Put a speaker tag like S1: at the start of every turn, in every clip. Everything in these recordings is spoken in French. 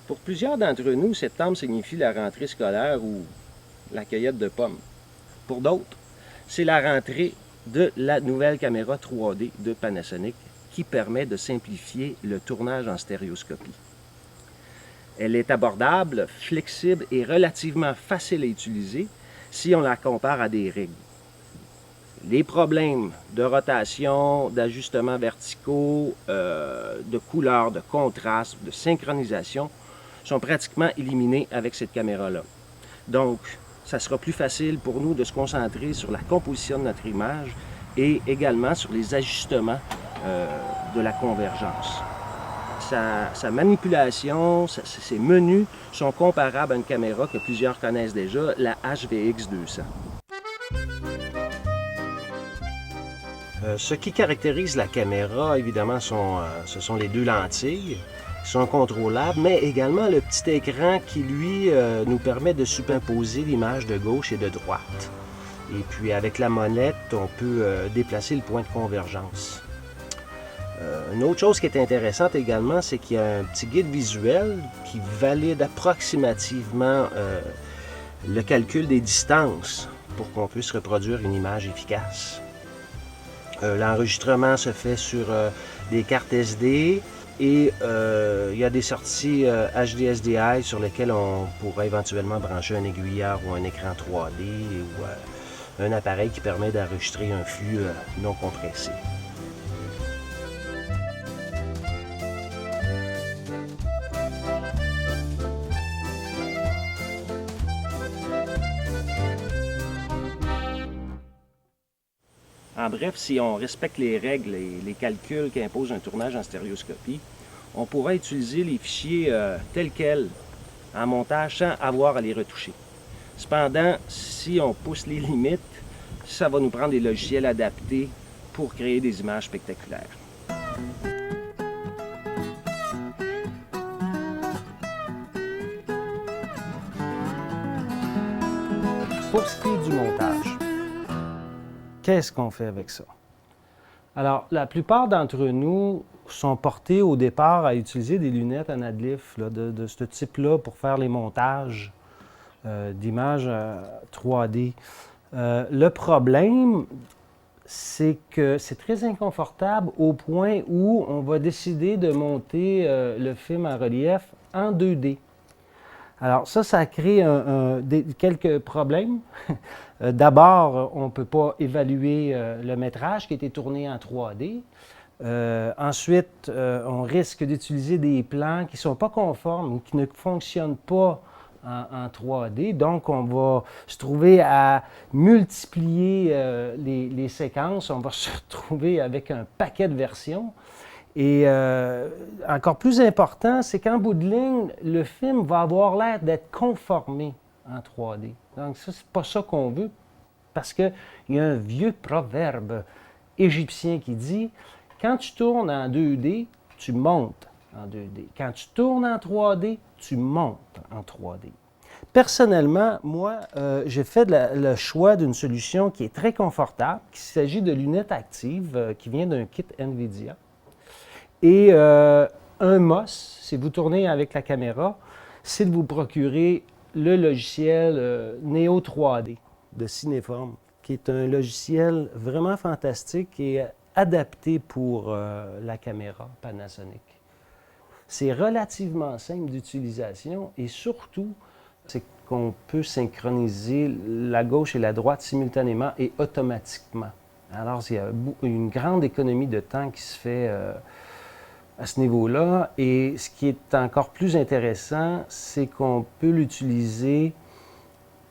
S1: Pour plusieurs d'entre nous, septembre signifie la rentrée scolaire ou la cueillette de pommes. Pour d'autres, c'est la rentrée de la nouvelle caméra 3D de Panasonic qui permet de simplifier le tournage en stéréoscopie. Elle est abordable, flexible et relativement facile à utiliser si on la compare à des rigs. Les problèmes de rotation, d'ajustements verticaux, de couleur, de contraste, de synchronisation sont pratiquement éliminés avec cette caméra-là. Donc, ça sera plus facile pour nous de se concentrer sur la composition de notre image et également sur les ajustements de la convergence. Sa manipulation, ses menus sont comparables à une caméra que plusieurs connaissent déjà, la HVX200. Ce qui caractérise la caméra, évidemment, ce sont les deux lentilles qui sont contrôlables, mais également le petit écran qui, lui, nous permet de superposer l'image de gauche et de droite. Et puis, avec la molette, on peut déplacer le point de convergence. Une autre chose qui est intéressante également, c'est qu'il y a un petit guide visuel qui valide approximativement le calcul des distances pour qu'on puisse reproduire une image efficace. L'enregistrement se fait sur des cartes SD et il y a des sorties HDSDI sur lesquelles on pourrait éventuellement brancher un aiguilleur ou un écran 3D ou un appareil qui permet d'enregistrer un flux non compressé. En bref, si on respecte les règles et les calculs qu'impose un tournage en stéréoscopie, on pourra utiliser les fichiers tels quels en montage sans avoir à les retoucher. Cependant, si on pousse les limites, ça va nous prendre des logiciels adaptés pour créer des images spectaculaires. Pour ce qui est du montage, qu'est-ce qu'on fait avec ça? Alors, la plupart d'entre nous sont portés au départ à utiliser des lunettes anadlif de ce type-là pour faire les montages d'images 3D. Le problème, c'est que c'est très inconfortable au point où on va décider de monter le film en relief en 2D. Alors ça crée quelques problèmes. D'abord, on ne peut pas évaluer le métrage qui a été tourné en 3D. Ensuite, on risque d'utiliser des plans qui ne sont pas conformes ou qui ne fonctionnent pas en 3D. Donc, on va se trouver à multiplier les séquences. On va se retrouver avec un paquet de versions. Et encore plus important, c'est qu'en bout de ligne, le film va avoir l'air d'être conformé en 3D. Donc ça, c'est pas ça qu'on veut, parce qu'il y a un vieux proverbe égyptien qui dit « Quand tu tournes en 2D, tu montes en 2D. Quand tu tournes en 3D, tu montes en 3D. » Personnellement, moi, j'ai fait le choix d'une solution qui est très confortable, qu'il s'agit de lunettes actives qui vient d'un kit NVIDIA. Et un MOS, si vous tournez avec la caméra, c'est de vous procurer le logiciel Neo 3D de Cineform, qui est un logiciel vraiment fantastique et adapté pour la caméra Panasonic. C'est relativement simple d'utilisation et surtout, c'est qu'on peut synchroniser la gauche et la droite simultanément et automatiquement. Alors, il y a une grande économie de temps qui se fait à ce niveau-là. Et ce qui est encore plus intéressant, c'est qu'on peut l'utiliser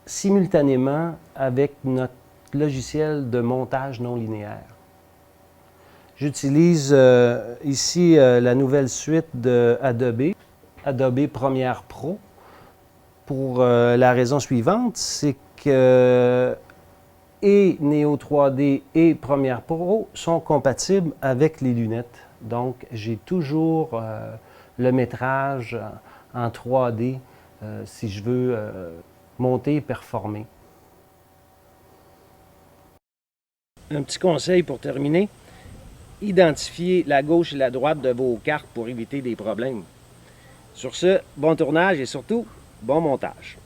S1: simultanément avec notre logiciel de montage non linéaire. J'utilise ici la nouvelle suite de Adobe Premiere Pro, pour la raison suivante, c'est que et Neo 3D et Premiere Pro sont compatibles avec les lunettes. Donc, j'ai toujours le métrage en 3D si je veux monter et performer. Un petit conseil pour terminer. Identifiez la gauche et la droite de vos cartes pour éviter des problèmes. Sur ce, bon tournage et surtout, bon montage.